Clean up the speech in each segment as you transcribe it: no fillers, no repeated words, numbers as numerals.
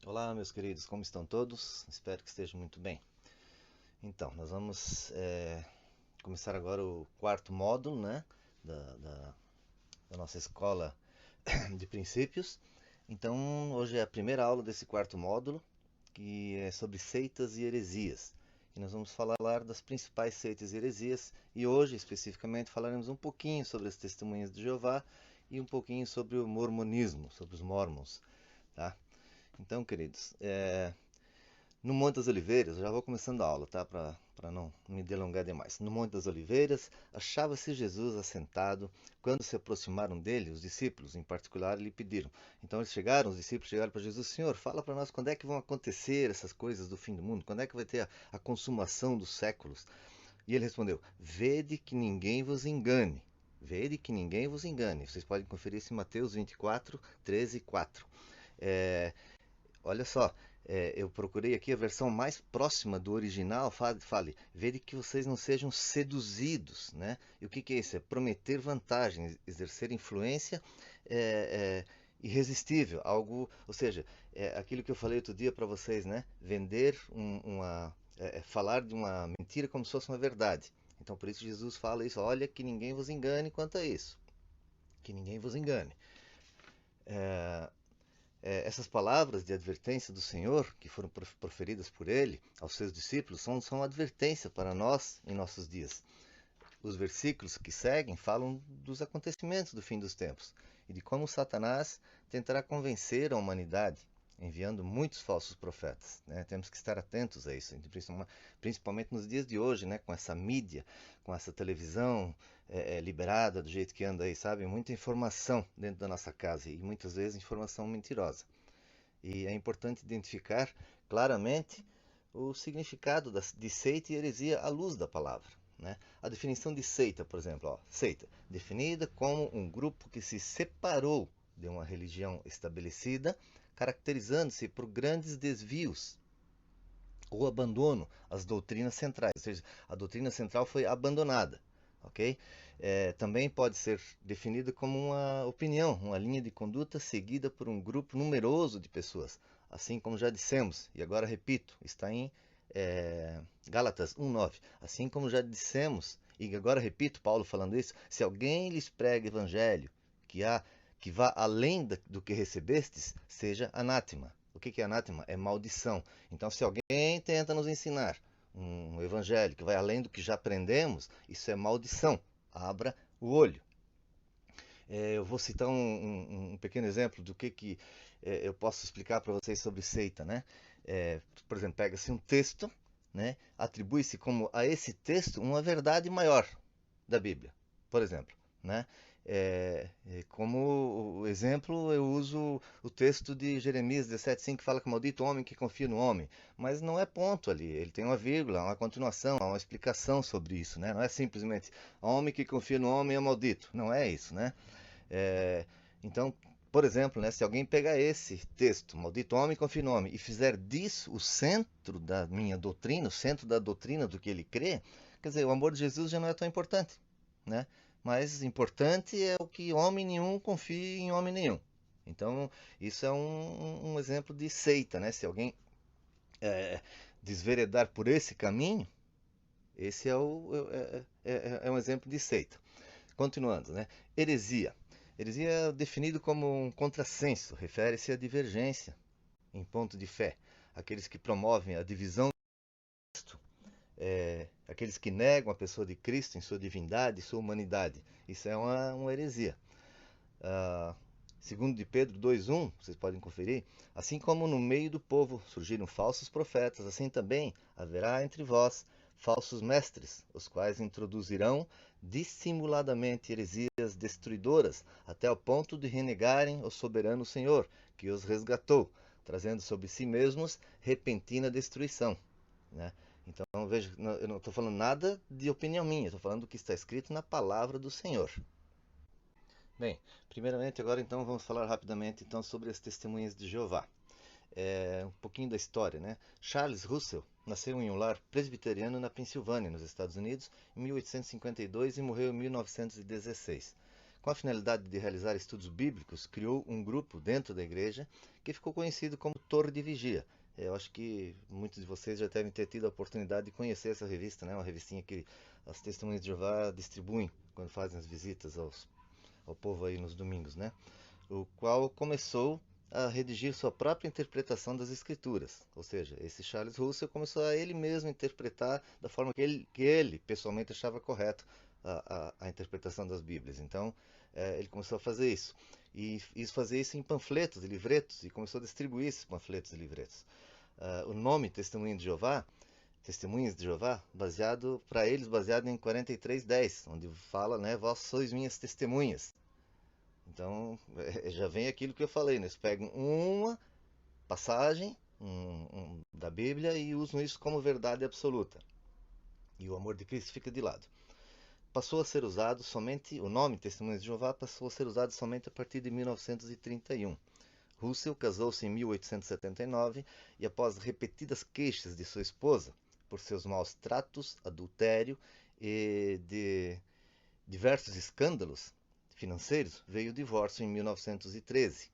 Olá, meus queridos, como estão todos? Espero que estejam muito bem. Então, nós vamos começar agora o quarto módulo, né, da, da- da nossa escola de princípios. Então, hoje é a primeira aula desse quarto módulo, que é sobre seitas e heresias. E nós vamos falar das principais seitas e heresias, e hoje, especificamente, falaremos um pouquinho sobre as testemunhas de Jeová e um pouquinho sobre o mormonismo, sobre os mormons, tá? Então, queridos, no Monte das Oliveiras, já vou começando a aula, tá? Para não me delongar demais. No Monte das Oliveiras, achava-se Jesus assentado. Quando se aproximaram dele, os discípulos, em particular, lhe pediram. Então os discípulos chegaram para Jesus: Senhor, fala para nós quando é que vão acontecer essas coisas do fim do mundo? Quando é que vai ter a consumação dos séculos? E ele respondeu: Vede que ninguém vos engane. Vede que ninguém vos engane. Vocês podem conferir isso em Mateus 24, 13 e 4. É, Olha só, eu procurei aqui a versão mais próxima do original. Fale, vede que vocês não sejam seduzidos, né? E o que é isso? É prometer vantagem, exercer influência é, irresistível, algo, ou seja, aquilo que eu falei outro dia para vocês, né? Vender falar de uma mentira como se fosse uma verdade. Então, por isso Jesus fala isso. Olha, que ninguém vos engane quanto a isso. Que ninguém vos engane. Essas palavras de advertência do Senhor, que foram proferidas por ele aos seus discípulos, são advertência para nós em nossos dias. Os versículos que seguem falam dos acontecimentos do fim dos tempos e de como Satanás tentará convencer a humanidade, enviando muitos falsos profetas, né? Temos que estar atentos a isso, principalmente nos dias de hoje, né? Com essa mídia, com essa televisão liberada do jeito que anda aí, sabe? Muita informação dentro da nossa casa e muitas vezes informação mentirosa. E é importante identificar claramente o significado de seita e heresia à luz da palavra, né? A definição de seita, por exemplo, seita, definida como um grupo que se separou de uma religião estabelecida, caracterizando-se por grandes desvios ou abandono às doutrinas centrais, ou seja, a doutrina central foi abandonada, ok? Também pode ser definida como uma opinião, uma linha de conduta seguida por um grupo numeroso de pessoas, assim como já dissemos, e agora repito, está em Gálatas 1:9. Assim como já dissemos, e agora repito, Paulo falando isso: se alguém lhes prega evangelho que há que vá além do que recebestes, seja anátema. O que é anátema? É maldição. Então, se alguém tenta nos ensinar um evangelho que vai além do que já aprendemos, isso é maldição. Abra o olho. Eu vou citar um pequeno exemplo do que eu posso explicar para vocês sobre seita, né? Por exemplo, pega-se um texto, né? Atribui-se como a esse texto uma verdade maior da Bíblia, por exemplo, né? Como exemplo, eu uso o texto de Jeremias 17:5 que fala que maldito o homem que confia no homem, mas não é ponto ali, ele tem uma vírgula, uma continuação, uma explicação sobre isso, né? Não é simplesmente homem que confia no homem é maldito, não é isso, né? É, então, por exemplo, né, se alguém pegar esse texto, maldito homem confia no homem, e fizer disso o centro da minha doutrina, o centro da doutrina do que ele crê, quer dizer, o amor de Jesus já não é tão importante, né? Mas importante é o que homem nenhum confia em homem nenhum. Então, isso é um exemplo de seita, né? Se alguém é, desveredar por esse caminho, esse é um exemplo de seita. Continuando, né? Heresia. Heresia é definido como um contrassenso, refere-se à divergência em ponto de fé. Aqueles que promovem a divisão do Cristo, aqueles que negam a pessoa de Cristo em sua divindade e sua humanidade. Isso é uma heresia. Ah, segundo de Pedro 2:1, vocês podem conferir, assim como no meio do povo surgiram falsos profetas, assim também haverá entre vós falsos mestres, os quais introduzirão dissimuladamente heresias destruidoras, até o ponto de renegarem o soberano Senhor, que os resgatou, trazendo sobre si mesmos repentina destruição, né? Então veja, eu não estou falando nada de opinião minha, estou falando do que está escrito na palavra do Senhor. Bem, primeiramente agora então vamos falar rapidamente então sobre as testemunhas de Jeová. Um pouquinho da história, né? Charles Russell nasceu em um lar presbiteriano na Pensilvânia, nos Estados Unidos, em 1852 e morreu em 1916. com a finalidade de realizar estudos bíblicos, criou um grupo dentro da igreja que ficou conhecido como Torre de Vigia. Eu acho que muitos de vocês já devem ter tido a oportunidade de conhecer essa revista, né? Uma revistinha que as Testemunhas de Jeová distribuem quando fazem as visitas ao povo aí nos domingos, né? O qual começou a redigir sua própria interpretação das escrituras. Ou seja, esse Charles Russell começou a ele mesmo interpretar da forma que ele pessoalmente achava correto a interpretação das Bíblias. Então, ele começou a fazer isso. E fazer isso em panfletos e livretos, e começou a distribuir esses panfletos e livretos. O nome Testemunhas de Jeová, para eles, baseado em 43:10, onde fala, né, vós sois minhas testemunhas. Então, já vem aquilo que eu falei, né? Eles pegam uma passagem da Bíblia e usam isso como verdade absoluta. E o amor de Cristo fica de lado. Passou a ser usado somente, o nome Testemunhas de Jeová passou a ser usado somente a partir de 1931. Russell casou-se em 1879 e, após repetidas queixas de sua esposa por seus maus tratos, adultério e de diversos escândalos financeiros, veio o divórcio em 1913.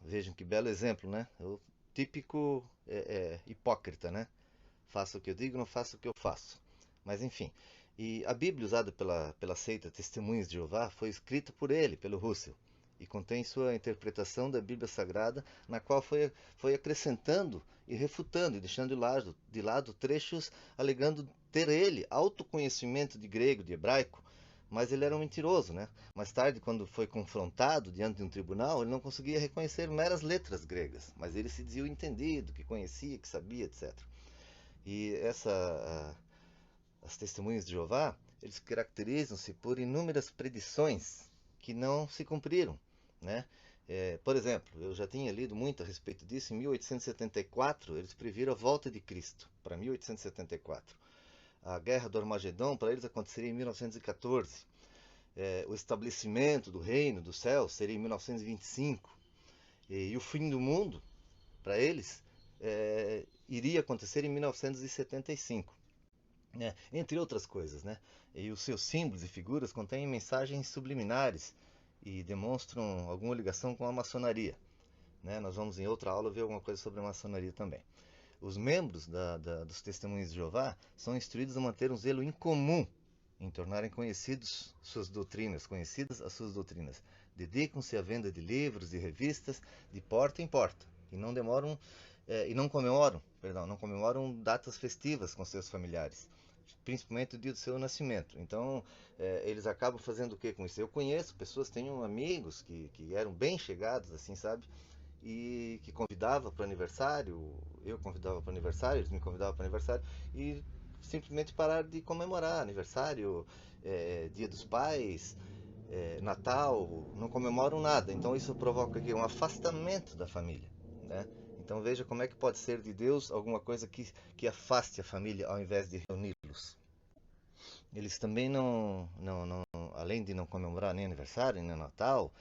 Vejam que belo exemplo, né? O típico hipócrita, né? Faço o que eu digo, não faço o que eu faço. Mas enfim. E a Bíblia usada pela seita Testemunhas de Jeová foi escrita por ele, pelo Russell, e contém sua interpretação da Bíblia Sagrada, na qual foi acrescentando e refutando e deixando de lado trechos alegando ter ele autoconhecimento de grego, de hebraico, mas ele era um mentiroso, né? Mais tarde, quando foi confrontado diante de um tribunal, ele não conseguia reconhecer meras letras gregas, mas ele se dizia o entendido, que conhecia, que sabia, etc. E as testemunhas de Jeová, eles caracterizam-se por inúmeras predições que não se cumpriram, né? Por exemplo, eu já tinha lido muito a respeito disso. Em 1874, eles previram a volta de Cristo, para 1874. A Guerra do Armagedon, para eles, aconteceria em 1914. O estabelecimento do reino dos céus seria em 1925. E o fim do mundo, para eles, iria acontecer em 1975. Né? Entre outras coisas, né? E os seus símbolos e figuras contêm mensagens subliminares e demonstram alguma ligação com a maçonaria, né? Nós vamos em outra aula ver alguma coisa sobre a maçonaria também. Os membros dos Testemunhos de Jeová são instruídos a manter um zelo incomum em tornarem conhecidas as suas doutrinas. Dedicam-se à venda de livros e revistas de porta em porta e não comemoram datas festivas com seus familiares, principalmente o dia do seu nascimento. Então, eles acabam fazendo o que com isso? Eu conheço pessoas, tenho amigos que eram bem chegados, assim, sabe? E que convidava para o aniversário, eu convidava para o aniversário, eles me convidavam para o aniversário, e simplesmente pararam de comemorar aniversário, Dia dos Pais, Natal, não comemoram nada. Então isso provoca aqui um afastamento da família, né? Então veja como é que pode ser de Deus alguma coisa que afaste a família ao invés de reuni-los. Eles também além de não comemorar nem aniversário, nem Natal,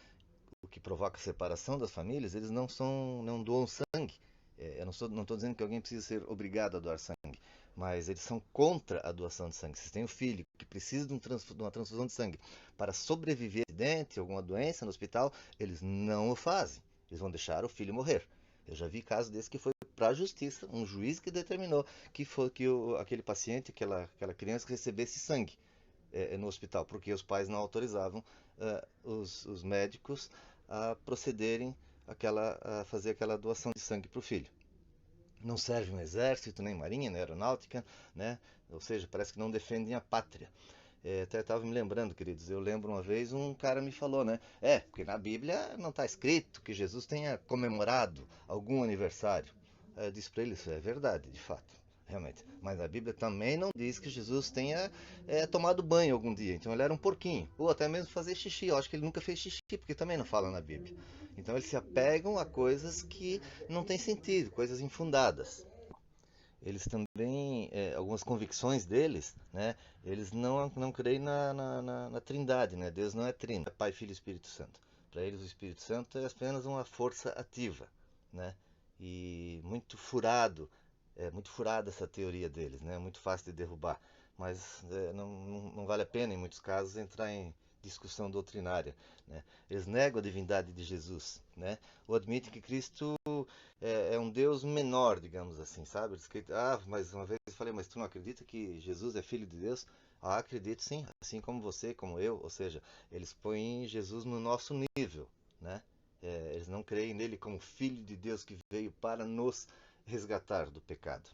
o que provoca a separação das famílias, eles não doam sangue. Eu não estou dizendo que alguém precisa ser obrigado a doar sangue, mas eles são contra a doação de sangue. Se tem um filho que precisa de uma transfusão de sangue para sobreviver a um acidente, alguma doença no hospital, eles não o fazem. Eles vão deixar o filho morrer. Eu já vi casos desse que foi para a justiça, um juiz que determinou que aquele paciente, aquela criança recebesse sangue no hospital, porque os pais não autorizavam os médicos a procederem a fazer aquela doação de sangue para o filho. Não serve no exército, nem marinha, nem aeronáutica, né? Ou seja, parece que não defendem a pátria. Até estava me lembrando, queridos, eu lembro uma vez um cara me falou, né? Porque na Bíblia não está escrito que Jesus tenha comemorado algum aniversário. Eu disse para ele, isso é verdade, de fato, realmente. Mas a Bíblia também não diz que Jesus tenha tomado banho algum dia. Então ele era um porquinho. Ou até mesmo fazer xixi. Eu acho que ele nunca fez xixi, porque também não fala na Bíblia. Então eles se apegam a coisas que não têm sentido, coisas infundadas. Eles também, algumas convicções deles, né? Eles não creem na Trindade, né? Deus não é trino, é Pai, Filho e Espírito Santo. Para eles o Espírito Santo é apenas uma força ativa, né? E muito furada essa teoria deles, né? Muito fácil de derrubar, mas não vale a pena em muitos casos entrar em discussão doutrinária, né? Eles negam a divindade de Jesus, né? Ou admitem que Cristo é um Deus menor, digamos assim, sabe? Mas uma vez eu falei, mas tu não acredita que Jesus é filho de Deus? Ah, acredito sim, assim como você, como eu, ou seja, eles põem Jesus no nosso nível, né? Eles não creem nele como filho de Deus que veio para nos resgatar do pecado.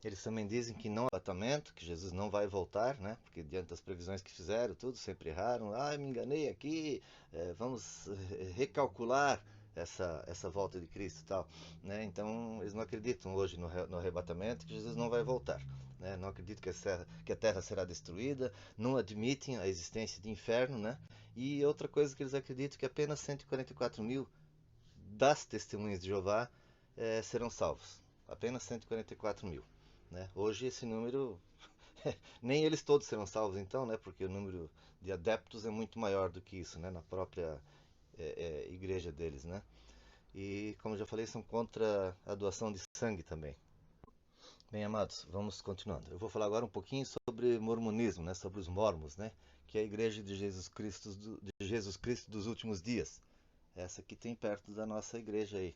Eles também dizem que não há arrebatamento, que Jesus não vai voltar, né? Porque diante das previsões que fizeram, tudo, sempre erraram. Ah, me enganei aqui, vamos recalcular essa volta de Cristo e tal. Né? Então, eles não acreditam hoje no arrebatamento, que Jesus não vai voltar. Né? Não acreditam que a terra será destruída, não admitem a existência de inferno. Né? E outra coisa que eles acreditam que apenas 144 mil das testemunhas de Jeová serão salvos. Apenas 144 mil. Né? Hoje esse número, nem eles todos serão salvos então, né? Porque o número de adeptos é muito maior do que isso, né? Na própria igreja deles. Né? E como já falei, são contra a doação de sangue também. Bem, amados, vamos continuando. Eu vou falar agora um pouquinho sobre mormonismo, né? Sobre os mormons, né? Que é a igreja de Jesus Cristo dos últimos dias. Essa que tem perto da nossa igreja aí,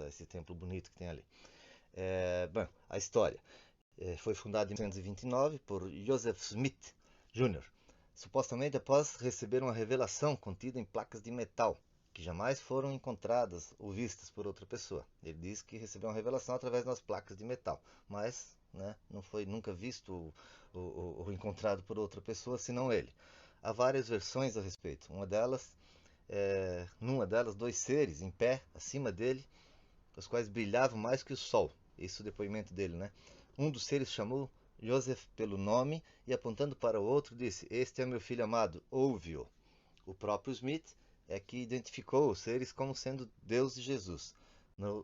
esse templo bonito que tem ali. Bom, a história. Foi fundada em 1929 por Joseph Smith Jr., supostamente após receber uma revelação contida em placas de metal, que jamais foram encontradas ou vistas por outra pessoa. Ele diz que recebeu uma revelação através das placas de metal, mas né, não foi nunca visto ou encontrado por outra pessoa senão ele. Há várias versões a respeito. Numa delas, dois seres em pé acima dele, os quais brilhavam mais que o sol. Isso é o depoimento dele, né? Um dos seres chamou Joseph pelo nome e, apontando para o outro, disse: "Este é meu filho amado, ouve-o." O próprio Smith é que identificou os seres como sendo Deus e Jesus.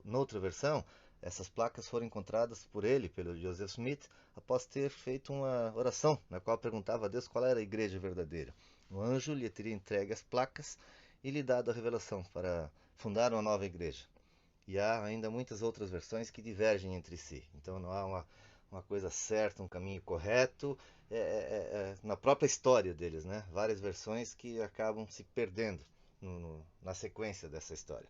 Noutra versão, essas placas foram encontradas por ele, pelo Joseph Smith, após ter feito uma oração na qual perguntava a Deus qual era a igreja verdadeira. O anjo lhe teria entregue as placas e lhe dado a revelação para fundar uma nova igreja. E há ainda muitas outras versões que divergem entre si. Então não há uma coisa certa, um caminho correto na própria história deles, né? Várias versões que acabam se perdendo na sequência dessa história.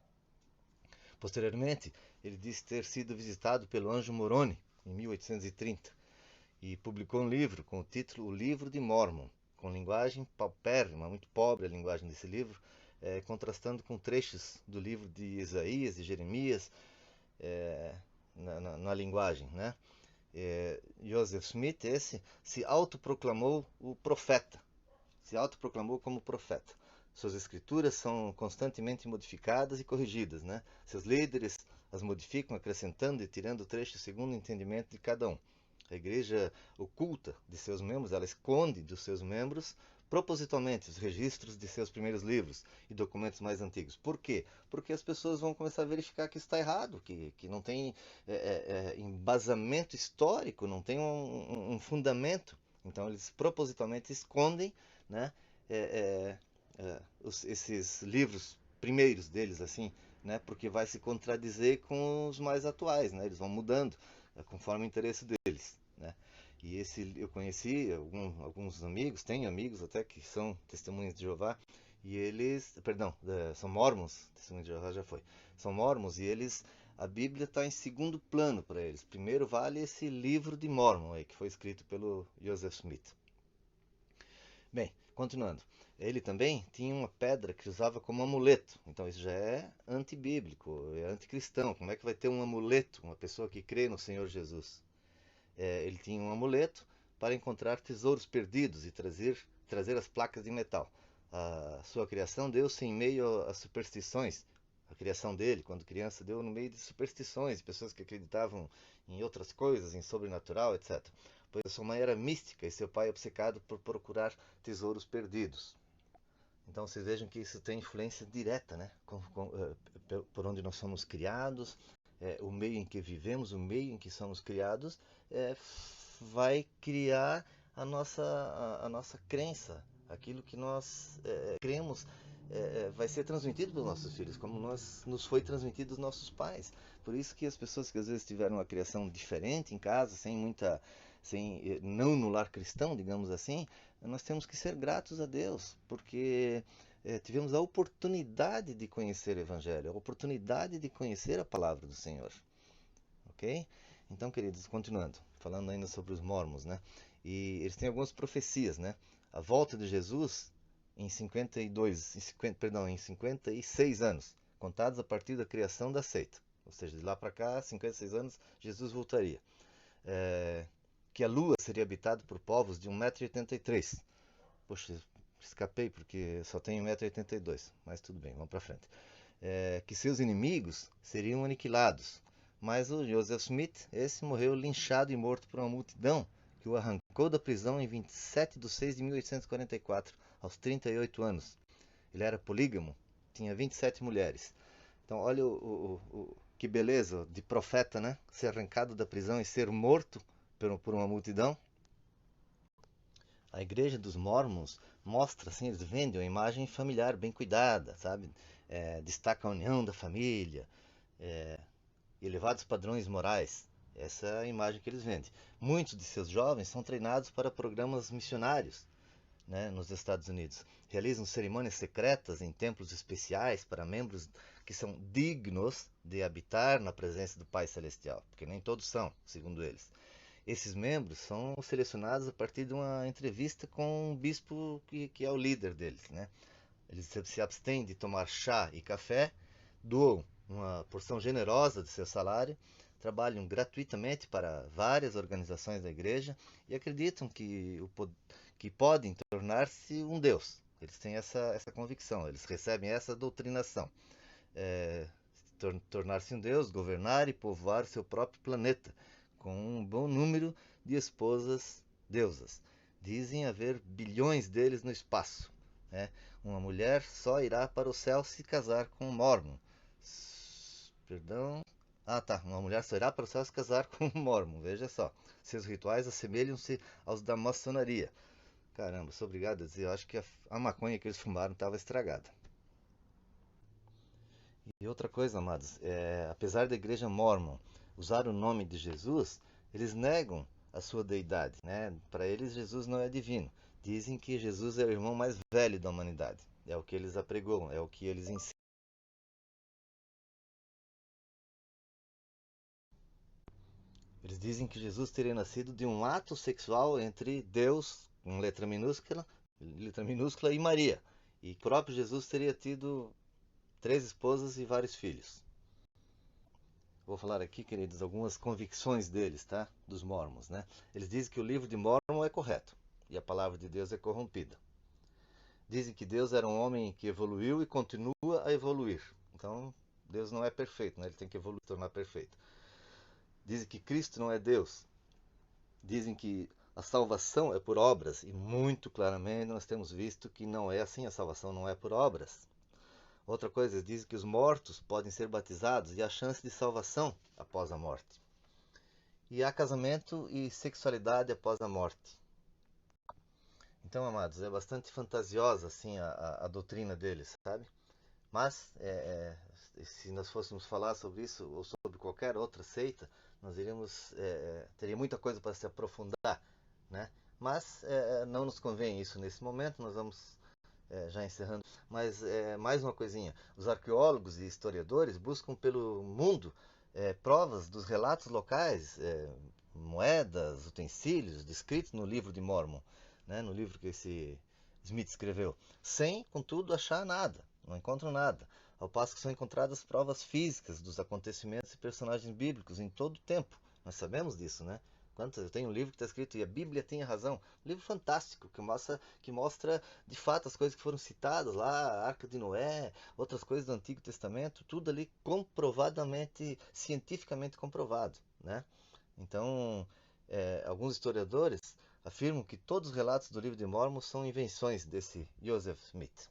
Posteriormente, ele disse ter sido visitado pelo anjo Moroni em 1830 e publicou um livro com o título O Livro de Mormon, com linguagem paupérrima, muito pobre a linguagem desse livro, contrastando com trechos do livro de Isaías e Jeremias na linguagem, né? Joseph Smith, esse, se autoproclamou o profeta, se autoproclamou como profeta. Suas escrituras são constantemente modificadas e corrigidas, né? Seus líderes as modificam, acrescentando e tirando trechos segundo o entendimento de cada um. A igreja oculta de seus membros, ela esconde dos seus membros propositalmente os registros de seus primeiros livros e documentos mais antigos. Por quê? Porque as pessoas vão começar a verificar que isso está errado, que não tem embasamento histórico, não tem um fundamento. Então eles propositalmente escondem, né, esses livros primeiros deles, assim, né, porque vai se contradizer com os mais atuais, né, eles vão mudando conforme o interesse deles, né. E eu conheci alguns amigos, tenho amigos até que são testemunhas de Jeová, e eles, perdão, são mormons, testemunhas de Jeová já foi, são mormons, e eles, a Bíblia está em segundo plano para eles. Primeiro vale esse livro de Mormon aí, que foi escrito pelo Joseph Smith. Bem, continuando. Ele também tinha uma pedra que usava como amuleto. Então isso já é antibíblico, é anticristão. Como é que vai ter um amuleto, uma pessoa que crê no Senhor Jesus? Ele tinha um amuleto para encontrar tesouros perdidos e trazer as placas de metal. A sua criação deu-se em meio às superstições. A criação dele, quando criança, deu no meio de superstições, de pessoas que acreditavam em outras coisas, em sobrenatural, etc. Pois a sua mãe era mística e seu pai obcecado por procurar tesouros perdidos. Então vocês vejam que isso tem influência direta, né? Por onde nós somos criados, o meio em que vivemos, o meio em que somos criados, vai criar a nossa crença. Aquilo que nós cremos vai ser transmitido pelos nossos filhos, como nos foi transmitido dos nossos pais. Por isso que as pessoas que às vezes tiveram uma criação diferente em casa, não no lar cristão, digamos assim, nós temos que ser gratos a Deus, porque tivemos a oportunidade de conhecer o Evangelho, a oportunidade de conhecer a palavra do Senhor. Ok? Então, queridos, continuando, falando ainda sobre os mormons, né? E eles têm algumas profecias, né? A volta de Jesus em 56 anos, contados a partir da criação da seita. Ou seja, de lá para cá, 56 anos, Jesus voltaria. Que a Lua seria habitada por povos de 1,83 m. Poxa, escapei porque só tenho 1,82 m, mas tudo bem, vamos para frente. Que seus inimigos seriam aniquilados. Mas o Joseph Smith, esse morreu linchado e morto por uma multidão que o arrancou da prisão em 27 de 6 de 1844, aos 38 anos. Ele era polígamo, tinha 27 mulheres. Então, olha que beleza de profeta, né? Ser arrancado da prisão e ser morto por uma multidão. A igreja dos Mormons mostra, assim, eles vendem uma imagem familiar bem cuidada, sabe? Destaca a união da família, elevados padrões morais. Essa é a imagem que eles vendem. Muitos de seus jovens são treinados para programas missionários, né, nos Estados Unidos. Realizam cerimônias secretas em templos especiais para membros que são dignos de habitar na presença do Pai Celestial, porque nem todos são, segundo eles. Esses membros são selecionados a partir de uma entrevista com um bispo que é o líder deles, né? Eles se abstêm de tomar chá e café, doam uma porção generosa de seu salário, trabalham gratuitamente para várias organizações da igreja e acreditam que podem tornar-se um Deus. Eles têm essa convicção, eles recebem essa doutrinação. Tornar-se um Deus, governar e povoar seu próprio planeta, com um bom número de esposas deusas. Dizem haver bilhões deles no espaço. Né? Uma mulher só irá para o céu se casar com um mormon. Perdão. Uma mulher só irá para o céu se casar com um mormon. Veja só. Seus rituais assemelham-se aos da maçonaria. Caramba, sou obrigado a dizer, eu acho que a maconha que eles fumaram estava estragada. E outra coisa, amados, apesar da igreja Mormon usar o nome de Jesus, eles negam a sua deidade, né? Para eles, Jesus não é divino. Dizem que Jesus é o irmão mais velho da humanidade. É o que eles apregoam, é o que eles ensinam. Eles dizem que Jesus teria nascido de um ato sexual entre Deus, com letra minúscula, e Maria. E o próprio Jesus teria tido 3 esposas e vários filhos. Vou falar aqui, queridos, algumas convicções deles, tá? Dos Mormons, né? Eles dizem que o livro de Mormon é correto e a palavra de Deus é corrompida. Dizem que Deus era um homem que evoluiu e continua a evoluir. Então, Deus não é perfeito, né? Ele tem que evoluir, se tornar perfeito. Dizem que Cristo não é Deus. Dizem que a salvação é por obras e muito claramente nós temos visto que não é assim, a salvação não é por obras. Outra coisa, dizem que os mortos podem ser batizados e há chance de salvação após a morte. E há casamento e sexualidade após a morte. Então, amados, é bastante fantasiosa assim a doutrina deles, sabe? Mas, se nós fôssemos falar sobre isso ou sobre qualquer outra seita, nós teria muita coisa para se aprofundar, né? Mas não nos convém isso nesse momento, nós vamos já encerrando. Mas mais uma coisinha, os arqueólogos e historiadores buscam pelo mundo provas dos relatos locais, moedas, utensílios descritos no livro de Mormon, né? No livro que esse Smith escreveu, sem, contudo, achar nada, não encontram nada. Ao passo que são encontradas provas físicas dos acontecimentos e personagens bíblicos em todo o tempo. Nós sabemos disso, né? Eu tenho um livro que está escrito E a Bíblia Tem Razão. Um livro fantástico que mostra de fato as coisas que foram citadas lá, a Arca de Noé, outras coisas do Antigo Testamento, tudo ali comprovadamente, cientificamente comprovado, né? Então, alguns historiadores afirmam que todos os relatos do livro de Mormon são invenções desse Joseph Smith.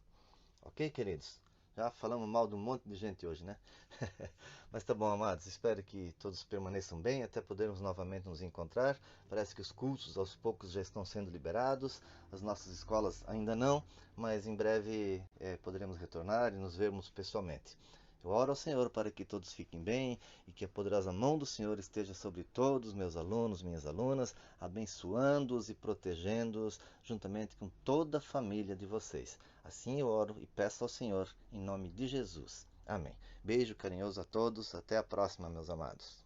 Ok, queridos? Já falamos mal de um monte de gente hoje, né? Mas tá bom, amados. Espero que todos permaneçam bem até podermos novamente nos encontrar. Parece que os cultos aos poucos já estão sendo liberados. As nossas escolas ainda não, mas em breve poderemos retornar e nos vermos pessoalmente. Eu oro ao Senhor para que todos fiquem bem e que a poderosa mão do Senhor esteja sobre todos os meus alunos, minhas alunas, abençoando-os e protegendo-os, juntamente com toda a família de vocês. Assim eu oro e peço ao Senhor, em nome de Jesus. Amém. Beijo carinhoso a todos. Até a próxima, meus amados.